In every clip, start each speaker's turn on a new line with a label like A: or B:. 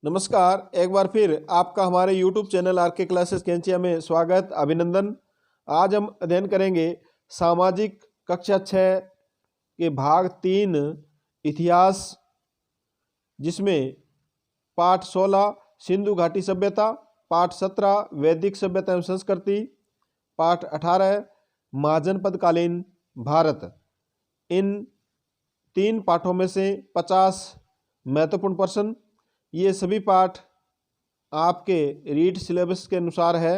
A: नमस्कार, एक बार फिर आपका हमारे YouTube चैनल आरके क्लासेस कैंचिया में स्वागत अभिनंदन। आज हम अध्ययन करेंगे सामाजिक कक्षा 6 के भाग 3 इतिहास, जिसमें पाठ 16 सिंधु घाटी सभ्यता, पाठ 17 वैदिक सभ्यता एवं संस्कृति, पाठ 18 महाजनपदकालीन भारत। इन 3 पाठों में से 50 महत्वपूर्ण प्रश्न, ये सभी पाठ आपके रीड सिलेबस के अनुसार है।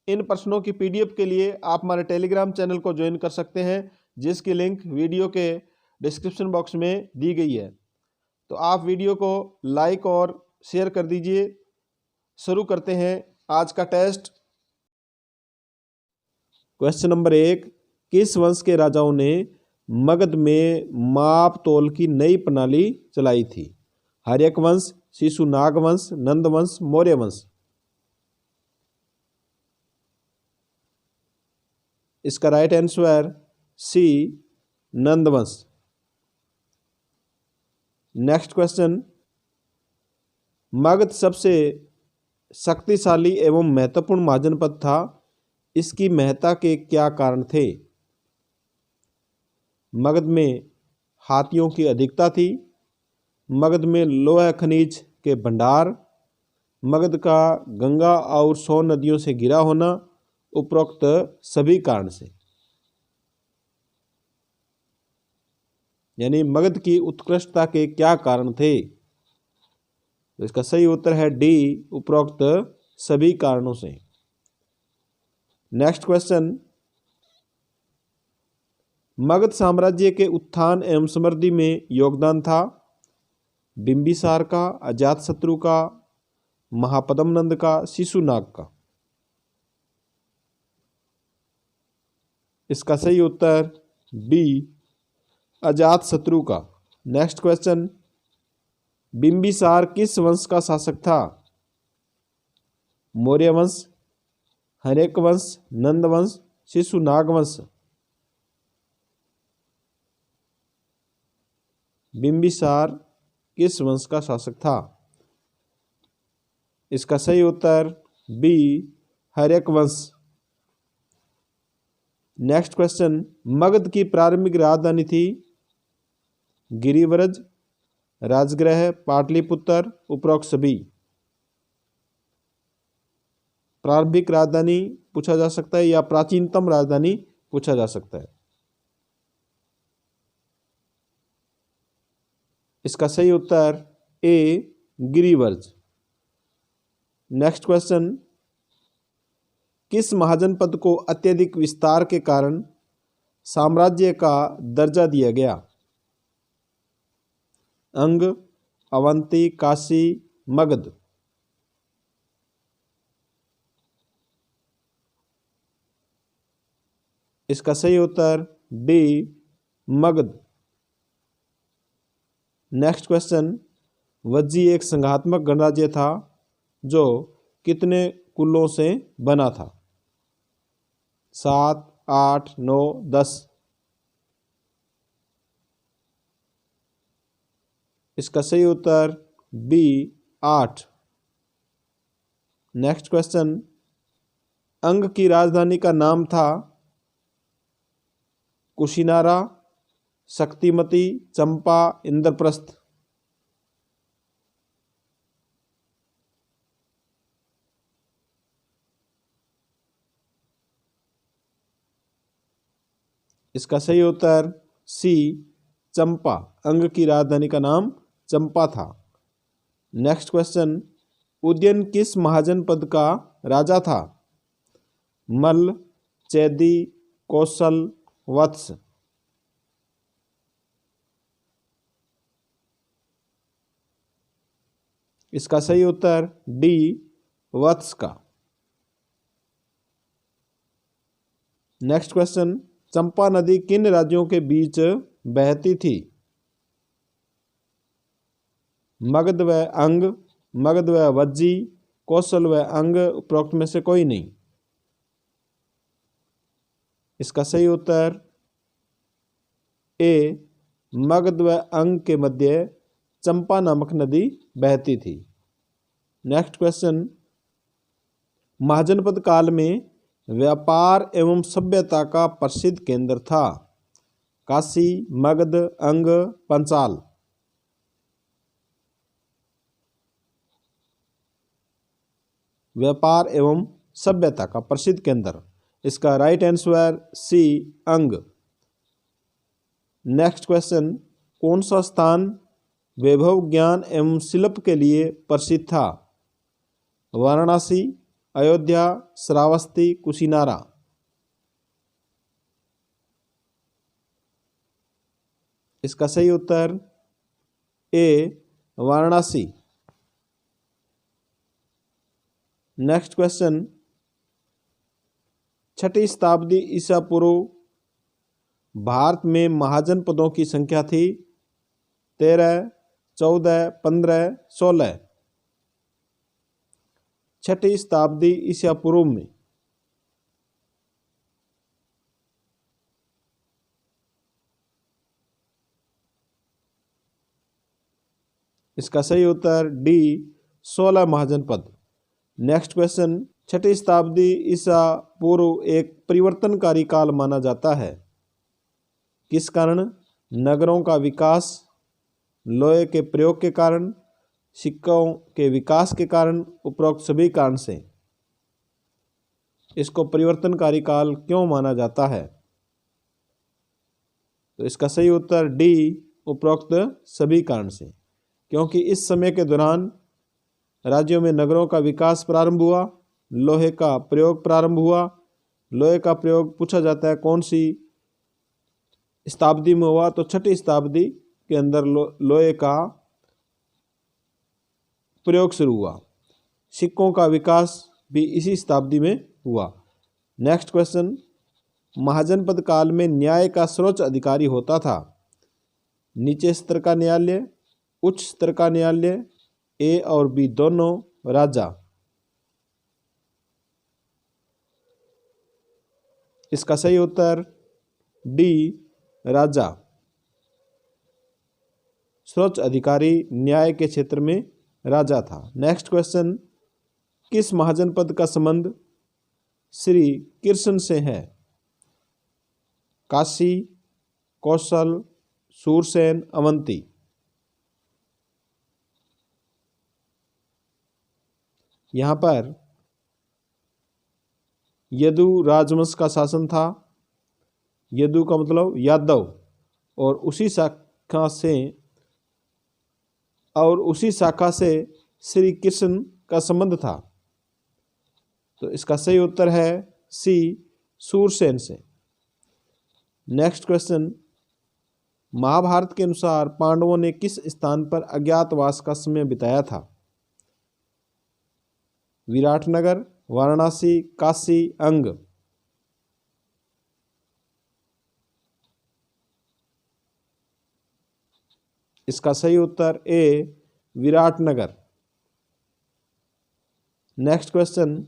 A: इन प्रश्नों की पीडीएफ के लिए आप हमारे टेलीग्राम चैनल को ज्वाइन कर सकते हैं, जिसकी लिंक वीडियो के डिस्क्रिप्शन बॉक्स में दी गई है। तो आप वीडियो को लाइक और शेयर कर दीजिए। शुरू करते हैं आज का टेस्ट। क्वेश्चन नंबर 1, किस वंश के राजाओं ने मगध में माप तोल की नई प्रणाली चलाई थी? हर्यक वंश, शिशुनाग वंश, नंद वंश, मौर्य वंश। इसका राइट आंसर सी, नंद वंश। नेक्स्ट क्वेश्चन, मगध सबसे शक्तिशाली एवं महत्वपूर्ण महाजनपद था, इसकी महत्ता के क्या कारण थे? मगध में हाथियों की अधिकता थी, मगध में लोहा खनिज के भंडार, मगध का गंगा और सोन नदियों से घिरा होना, उपरोक्त सभी कारण से। यानी मगध की उत्कृष्टता के क्या कारण थे? तो इसका सही उत्तर है डी, उपरोक्त सभी कारणों से। नेक्स्ट क्वेश्चन, मगध साम्राज्य के उत्थान एवं समृद्धि में योगदान था बिंबिसार का, अजातशत्रु का, महापद्मनंद का, शिशुनाग का? इसका सही उत्तर बी, अजातशत्रु का। नेक्स्ट क्वेश्चन, बिंबिसार किस वंश का शासक था? मौर्य वंश, हर्यक वंश, नंद वंश, शिशुनाग वंश? बिंबिसार किस वंश का शासक था? इसका सही उत्तर बी, हर्यक वंश। नेक्स्ट क्वेश्चन, मगध की प्रारंभिक राजधानी थी गिरिव्रज, राजगृह, पाटलिपुत्र, उपरोक्त सभी? प्रारंभिक राजधानी पूछा जा सकता है या प्राचीनतम राजधानी पूछा जा सकता है। इसका सही उत्तर ए, गिरिव्रज। नेक्स्ट क्वेश्चन, किस महाजनपद को अत्यधिक विस्तार के कारण साम्राज्य का दर्जा दिया गया? अंग, अवंती, काशी, मगध? इसका सही उत्तर D, Magadh. Next question, Vajji एक संघात्मक गणराज्य था जो कितने कुलों से बना था? 7, 8, 9, 10? इसका सही उत्तर बी, 8। नेक्स्ट क्वेश्चन, अंग की राजधानी का नाम था कुशीनारा, शक्तिमती, चंपा, इंद्रप्रस्थ? इसका सही उत्तर सी, चंपा। अंग की राजधानी का नाम चंपा था। नेक्स्ट क्वेश्चन, उदयन किस महाजनपद का राजा था? मल्ल, चैदी, कौशल, वत्स? इसका सही उत्तर डी, वत्स का। नेक्स्ट क्वेश्चन, चंपा नदी किन राज्यों के बीच बहती थी? मगध व अंग, मगध व वज्जी, कौशल व अंग, उपरोक्त में से कोई नहीं? इसका सही उत्तर ए, मगध व अंग के मध्य चंपा नामक नदी बहती थी। नेक्स्ट क्वेश्चन, महाजनपद काल में व्यापार एवं सभ्यता का प्रसिद्ध केंद्र था। काशी, मगध, अंग, पंचाल। व्यापार एवं सभ्यता का प्रसिद्ध केंद्र, इसका राइट आंसर सी, अंग। नेक्स्ट क्वेश्चन, कौन सा स्थान वैभव, ज्ञान एवं शिल्प के लिए प्रसिद्ध था। वाराणसी, अयोध्या, श्रावस्ती, कुशीनारा। इसका सही उत्तर ए, वाराणसी। नेक्स्ट क्वेश्चन, 6ठी शताब्दी ईसा पूर्व भारत में महाजनपदों की संख्या थी 13, 14, 15, 16। 6ठी शताब्दी ईसा पूर्व में इसका सही उत्तर डी, 16 महाजनपद। नेक्स्ट क्वेश्चन, 6ठी शताब्दी ईसा पूर्व एक परिवर्तनकारी काल माना जाता है। किस कारण। नगरों का विकास, लोहे के प्रयोग के कारण, सिक्कों के विकास के कारण, उपरोक्त सभी कारण से इसको परिवर्तनकारी काल क्यों माना जाता है। तो इसका सही उत्तर डी, उपरोक्त सभी कारण से, क्योंकि इस समय के दौरान राज्यों में नगरों का विकास प्रारंभ हुआ, लोहे का प्रयोग प्रारंभ हुआ। लोहे का प्रयोग पूछा जाता है कौन सी शताब्दी में हुआ, तो 6ठी शताब्दी के अंदर लोहे का प्रयोग शुरू हुआ। सिक्कों का विकास भी इसी शताब्दी में हुआ। नेक्स्ट क्वेश्चन, महाजनपद काल में न्याय का सर्वोच्च अधिकारी होता था। नीचे स्तर का न्यायालय, उच्च स्तर का न्यायालय, ए और बी दोनों, राजा। इसका सही उत्तर डी, राजा। सर्वोच्च अधिकारी न्याय के क्षेत्र में राजा था। नेक्स्ट क्वेश्चन, किस महाजनपद का संबंध श्री कृष्ण से है। काशी, कौशल, सूरसेन, अवंती। यहाँ पर यदु राजवंश का शासन था। यदु का मतलब यादव, और उसी शाखा से श्री कृष्ण का संबंध था। तो इसका सही उत्तर है सी, सूरसेन से। नेक्स्ट क्वेश्चन, महाभारत के अनुसार पांडवों ने किस स्थान पर अज्ञातवास का समय बिताया था। विराटनगर, वाराणसी, काशी, अंग। इसका सही उत्तर ए, विराटनगर। नेक्स्ट क्वेश्चन,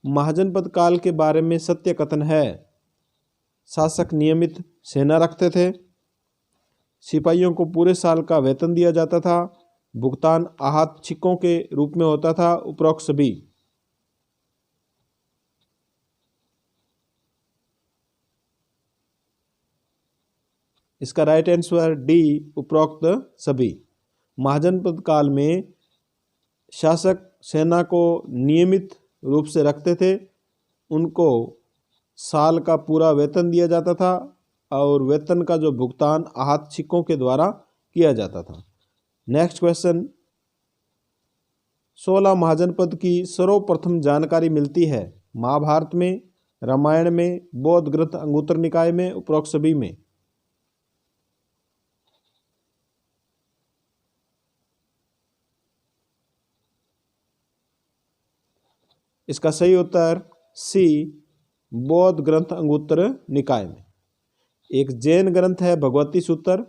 A: महाजनपद काल के बारे में सत्य कथन है। शासक नियमित सेना रखते थे, सिपाहियों को पूरे साल का वेतन दिया जाता था, भुगतान आहत सिक्कों के रूप में होता था, उपरोक्त सभी। इसका राइट आंसर डी, उपरोक्त सभी। महाजनपद काल में शासक सेना को नियमित रूप से रखते थे, उनको साल का पूरा वेतन दिया जाता था, और वेतन का जो भुगतान आहत सिक्कों के द्वारा किया जाता था। नेक्स्ट क्वेश्चन, 16 महाजनपद की सर्वप्रथम जानकारी मिलती है। महाभारत में, रामायण में, बौद्ध ग्रंथ अंगुत्तर निकाय में, उपरोक्त सभी में। इसका सही उत्तर सी, बौद्ध ग्रंथ अंगुत्तर निकाय में। एक जैन ग्रंथ है भगवती सूत्र,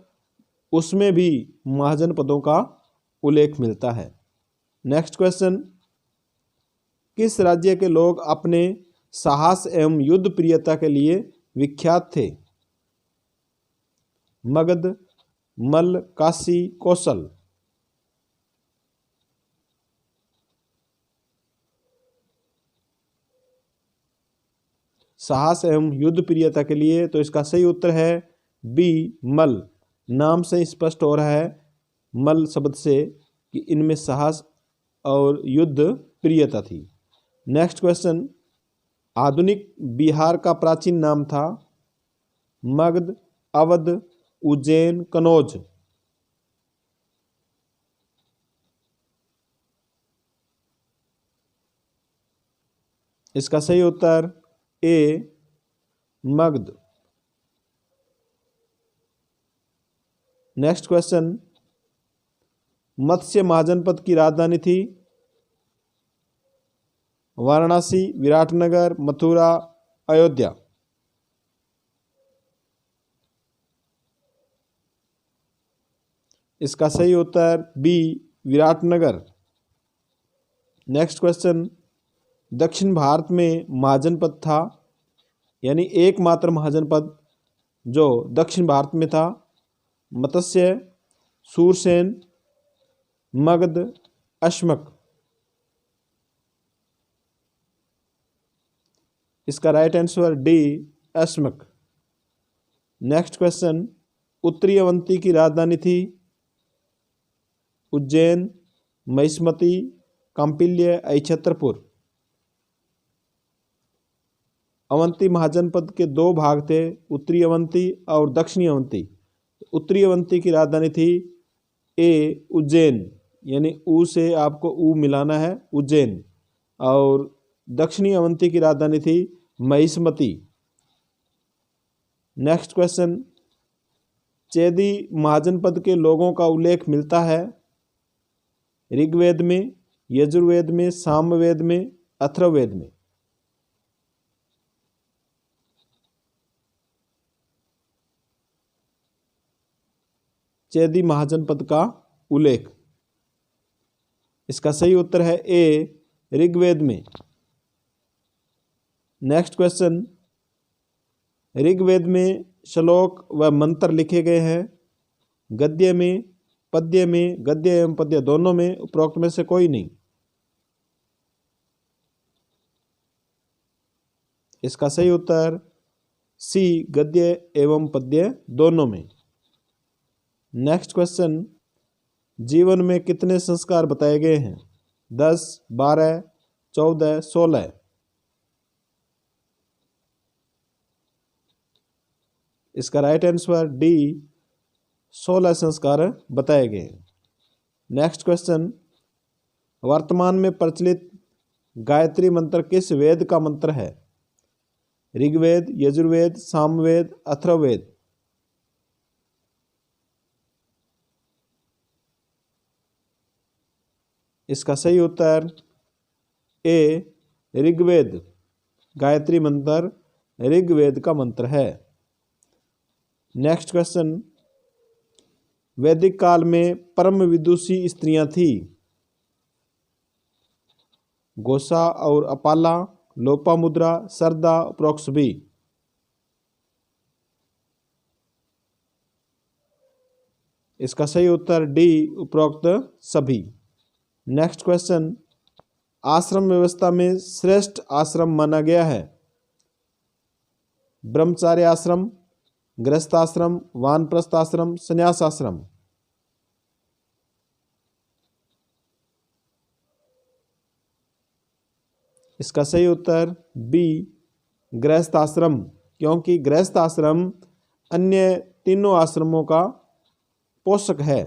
A: उसमें भी महाजनपदों का उल्लेख मिलता है। नेक्स्ट क्वेश्चन, किस राज्य के लोग अपने साहस एवं युद्ध प्रियता के लिए विख्यात थे। मगध, मल्ल, काशी, कौशल। साहस एवं युद्ध प्रियता के लिए, तो इसका सही उत्तर है बी मल। नाम से स्पष्ट हो रहा है मल शब्द से कि इनमें साहस और युद्ध प्रियता थी। नेक्स्ट क्वेश्चन, आधुनिक बिहार का प्राचीन नाम था मगध, अवध, उज्जैन, कनौज। इसका सही उत्तर ए मगध। नेक्स्ट क्वेश्चन, मत्स्य महाजनपद की राजधानी थी वाराणसी, विराटनगर, मथुरा, अयोध्या। इसका सही उत्तर बी विराटनगर। नेक्स्ट क्वेश्चन, दक्षिण भारत में महाजनपद था, यानी एकमात्र महाजनपद जो दक्षिण भारत में था, मत्स्य, सूरसेन, मगध, अश्मक। इसका right answer D Ashmak. Next question, उत्तरी अवंती की राजधानी थी उज्जैन, महिष्मती, कौंपिल्य, छत्रपुर। अवंती महाजनपद के दो भाग थे, उत्तरी अवंती और दक्षिणी अवंती। उत्तरी अवंती की राजधानी थी ए उज्जैन, यानी ऊ से आपको ऊ मिलाना है, उज्जैन। और दक्षिणी अवंती की राजधानी थी महिष्मती। नेक्स्ट क्वेश्चन, चेदी महाजनपद के लोगों का उल्लेख मिलता है ऋग्वेद में, यजुर्वेद में, सामवेद में, अथर्ववेद में। चेदी महाजनपद का उल्लेख, इसका सही उत्तर है ए ऋग्वेद में। नेक्स्ट क्वेश्चन, ऋग्वेद में श्लोक व मंत्र लिखे गए हैं गद्य में, पद्य में, गद्य एवं पद्य दोनों में, उपरोक्त में से कोई नहीं। इसका सही उत्तर सी गद्य एवं पद्य दोनों में। नेक्स्ट क्वेश्चन, जीवन में कितने संस्कार बताए गए हैं? 10, 12, 14, 16। इसका राइट आंसर डी 16 संस्कार बताए गए हैं। नेक्स्ट क्वेश्चन, वर्तमान में प्रचलित गायत्री मंत्र किस वेद का मंत्र है? ऋग्वेद, यजुर्वेद, सामवेद, अथर्ववेद। इसका सही उत्तर ए ऋग्वेद। गायत्री मंत्र ऋग्वेद का मंत्र है। नेक्स्ट क्वेश्चन, वैदिक काल में परम विदुषी स्त्रियां थी घोषा और अपाला, लोपामुद्रा, सरदा, उपरोक्त भी। इसका सही उत्तर डी उपरोक्त सभी। नेक्स्ट क्वेश्चन, आश्रम व्यवस्था में श्रेष्ठ आश्रम माना गया है ब्रह्मचार्य आश्रम, गृहस्थ आश्रम, वानप्रस्थ आश्रम, संन्यास आश्रम। इसका सही उत्तर बी गृहस्थ आश्रम, क्योंकि गृहस्थ आश्रम अन्य तीनों आश्रमों का पोषक है।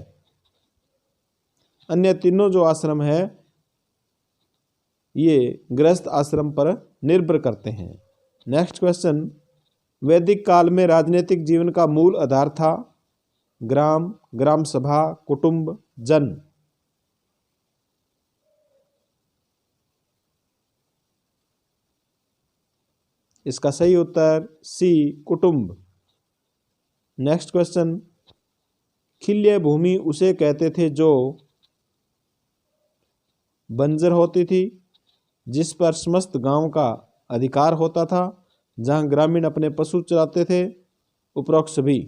A: अन्य तीनों जो आश्रम है ये गृहस्थ आश्रम पर निर्भर करते हैं। नेक्स्ट क्वेश्चन, वैदिक काल में राजनीतिक जीवन का मूल आधार था ग्राम, ग्राम सभा, कुटुंब, जन। इसका सही उत्तर सी कुटुंब। नेक्स्ट क्वेश्चन, खिल्य भूमि उसे कहते थे जो बंजर होती थी, जिस पर समस्त गांव का अधिकार होता था, जहां ग्रामीण अपने पशु चराते थे, उपरोक्त सभी।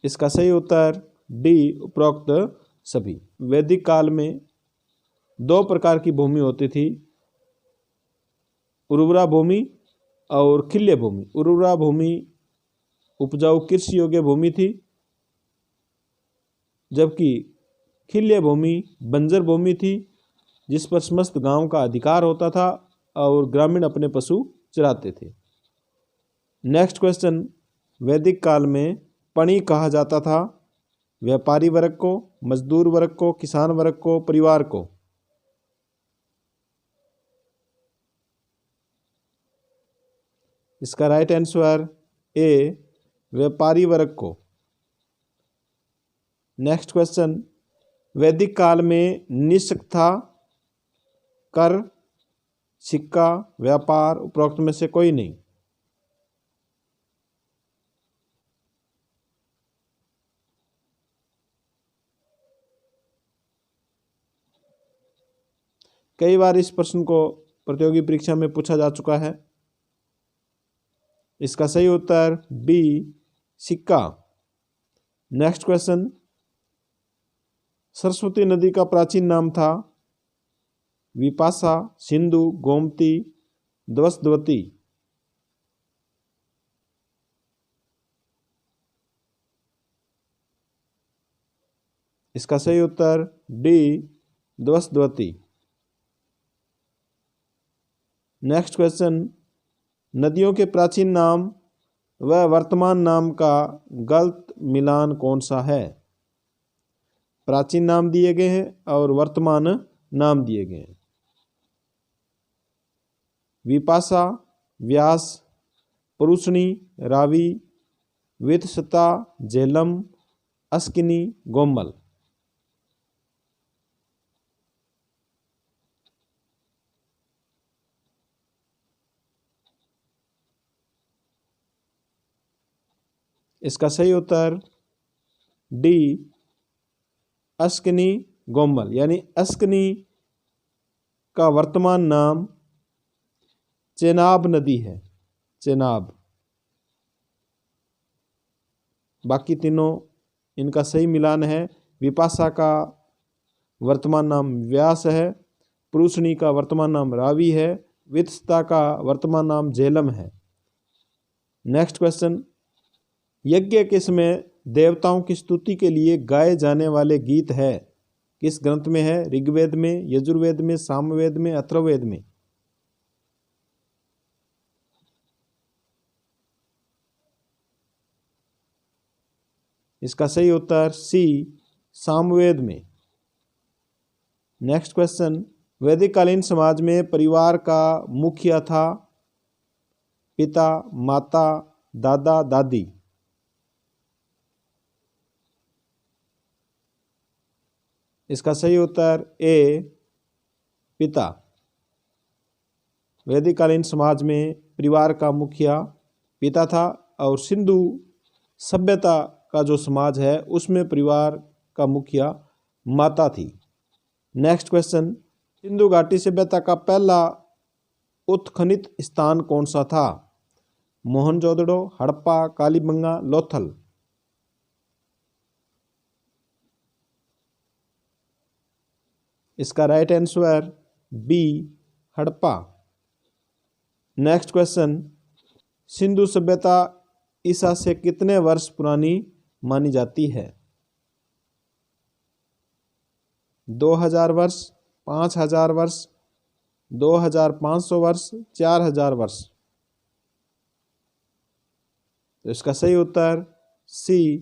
A: इसका सही उत्तर डी उपरोक्त सभी। वैदिक काल में दो प्रकार की भूमि होती थी, उर्वरा भूमि और खिल्य भूमि। उर्वरा भूमि उपजाऊ कृषि योग्य भूमि थी, जबकि खिल्य भूमि बंजर भूमि थी जिस पर समस्त गांव का अधिकार होता था और ग्रामीण अपने पशु चराते थे। नेक्स्ट क्वेश्चन, वैदिक काल में पणी कहा जाता था व्यापारी वर्ग को, मजदूर वर्ग को, किसान वर्ग को, परिवार को? इसका राइट आंसर ए, व्यापारी वर्ग को। नेक्स्ट क्वेश्चन, वैदिक काल में निषेध था कर, सिक्का, व्यापार, उपरोक्त में से कोई नहीं? कई बार इस प्रश्न को प्रतियोगी परीक्षा में पूछा जा चुका है। इसका सही उत्तर बी, सिक्का। नेक्स्ट क्वेश्चन, सरस्वती नदी का प्राचीन नाम था विपाशा, सिंधु, गोमती, द्वस्द्वती? इसका सही उत्तर डी, द्वस्द्वती। नेक्स्ट क्वेश्चन, नदियों के प्राचीन नाम व वर्तमान नाम का गलत मिलान कौन सा है? प्राचीन नाम दिए गए हैं और वर्तमान नाम दिए गए हैं। विपाशा, व्यास, पुरुषनी, रावी, वित्सता, झेलम, अस्किनी, गोमल? इसका सही उत्तर डी, अस्किनी, गोमल। यानी अस्किनी का वर्तमान नाम चेनाब नदी है, चेनाब। बाकी तीनों इनका सही मिलान है। विपाशा का वर्तमान नाम व्यास है, पुरुषनी का वर्तमान नाम रावी है, वित्सता का वर्तमान नाम झेलम है। नेक्स्ट क्वेश्चन, यज्ञ के समय देवताओं की स्तुति के लिए गाए जाने वाले गीत है किस ग्रंथ में है? ऋग्वेद में, यजुर्वेद में, सामवेद में, अथर्ववेद में? इसका सही उत्तर सी, सामवेद में। नेक्स्ट क्वेश्चन, वैदिक कालीन समाज में परिवार का मुखिया था पिता, माता, दादा, दादी? इसका सही उत्तर ए, पिता। वैदिक कालीन समाज में परिवार का मुखिया पिता था और सिंधु सभ्यता का जो समाज है उसमें परिवार का मुखिया माता थी। नेक्स्ट क्वेश्चन, सिंधु घाटी सभ्यता का पहला उत्खनित स्थान कौन सा था? मोहनजोदड़ो, हड़प्पा, कालीबंगा, लोथल? इसका right answer B, Harappa. Next question, Sindhu सभ्यता ईसा से कितने वर्ष पुरानी मानी जाती है? 2000 वर्ष, 5000 वर्ष, 2500 वर्ष, 4000 वर्ष? तो इसका सही उत्तर सी,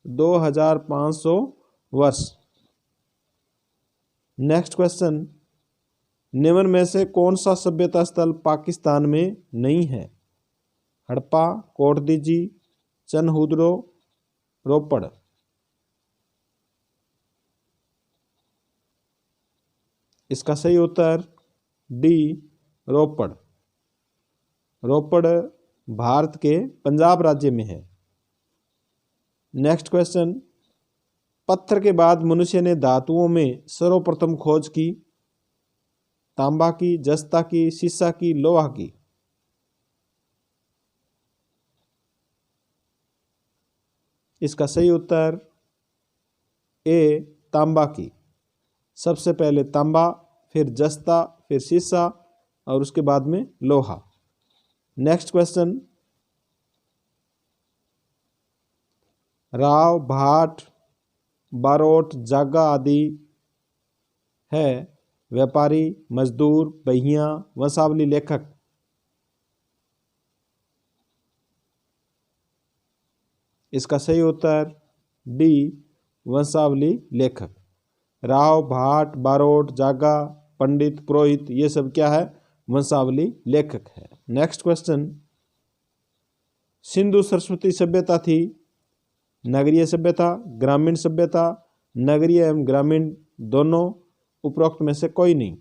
A: 2500 वर्ष। नेक्स्ट क्वेश्चन, निम्न में से कौन सा सभ्यता स्थल पाकिस्तान में नहीं है? हड़प्पा, कोटदीजी, चनहुदरो, रोपड़? इसका सही उत्तर डी, रोपड़। रोपड़ भारत के पंजाब राज्य में है। नेक्स्ट क्वेश्चन, पत्थर के बाद मनुष्य ने धातुओं में सर्वप्रथम खोज की? तांबा की, जस्ता की, सीसा की, लोहा की? इसका सही उत्तर ए, तांबा की। सबसे पहले तांबा, फिर जस्ता, फिर शीशा और उसके बाद में लोहा। नेक्स्ट क्वेश्चन, राव, भाट, बारोट, जागा आदि है व्यापारी, मजदूर, बहिया, वंशावली लेखक। इसका सही उत्तर डी, वंशावली लेखक। राव, भाट, बारोट, जागा, पंडित, पुरोहित, ये सब क्या है? वंशावली लेखक है। नेक्स्ट क्वेश्चन, सिंधु सरस्वती सभ्यता थी नगरीय सभ्यता, ग्रामीण सभ्यता, नगरीय एवं ग्रामीण दोनों, उपरोक्त में से कोई नहीं।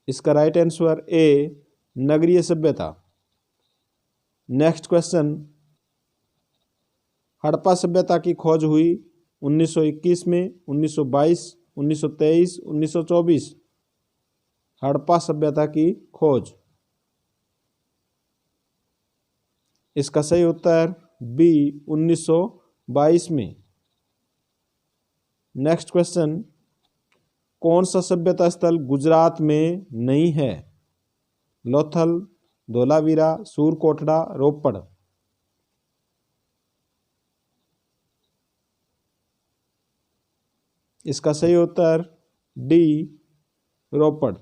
A: इसका राइट आंसर ए, नगरीय सभ्यता। नेक्स्ट क्वेश्चन, हड़प्पा सभ्यता की खोज हुई 1921 में, 1922, 1923, 1924। हड़प्पा सभ्यता की खोज। इसका सही उत्तर बी, 1922 में। नेक्स्ट क्वेश्चन, कौन सा सभ्यता स्थल गुजरात में नहीं है? लोथल, धोलावीरा, सूरकोटड़ा, रोपड़। इसका सही उत्तर डी, रोपड़।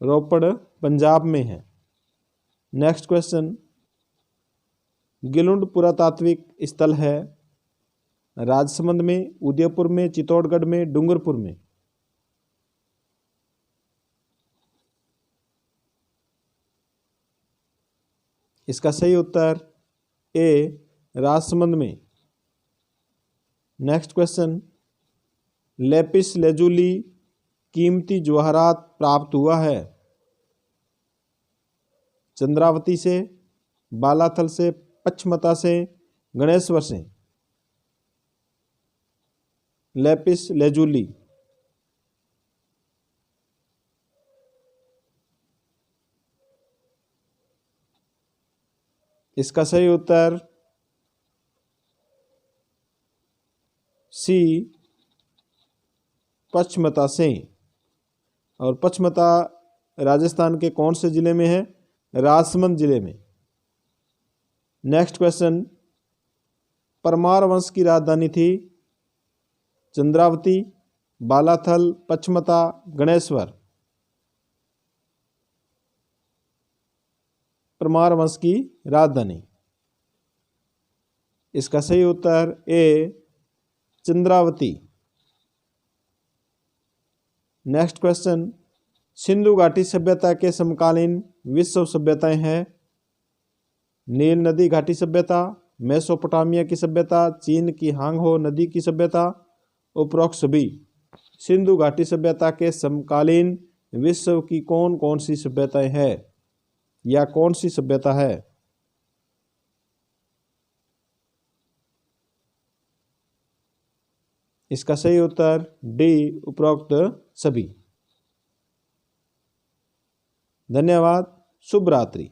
A: रोपड़ पंजाब में है। नेक्स्ट क्वेश्चन, गिलुंड पुरातात्विक स्थल है राजसमंद में, उदयपुर में, चित्तौड़गढ़ में, डूंगरपुर में। इसका सही उत्तर ए, राजसमंद में। नेक्स्ट क्वेश्चन, लेपिस लेजुली कीमती जवाहरात प्राप्त हुआ है चंद्रावती से, बालाथल से, पचमता से, गणेश्वर से। Lapis lazuli. इसका सही उत्तर सी, पचमता से। और पचमता राजस्थान के कौन से जिले में है? राजसमंद जिले में। नेक्स्ट क्वेश्चन, परमार वंश की राजधानी थी चंद्रावती, बालाथल, पचमता, गणेश्वर। परमार वंश की राजधानी। इसका सही उत्तर ए, चंद्रावती। नेक्स्ट क्वेश्चन, सिंधु घाटी सभ्यता के समकालीन विश्व सभ्यताएं हैं नील नदी घाटी सभ्यता, मेसोपोटामिया की सभ्यता, चीन की हांगहो नदी की सभ्यता, उपरोक्त सभी। सिंधु घाटी सभ्यता के समकालीन विश्व की कौन कौन सी सभ्यताएं हैं या कौन सी सभ्यता है? इसका सही उत्तर डी, उपरोक्त सभी। धन्यवाद। शुभ रात्रि।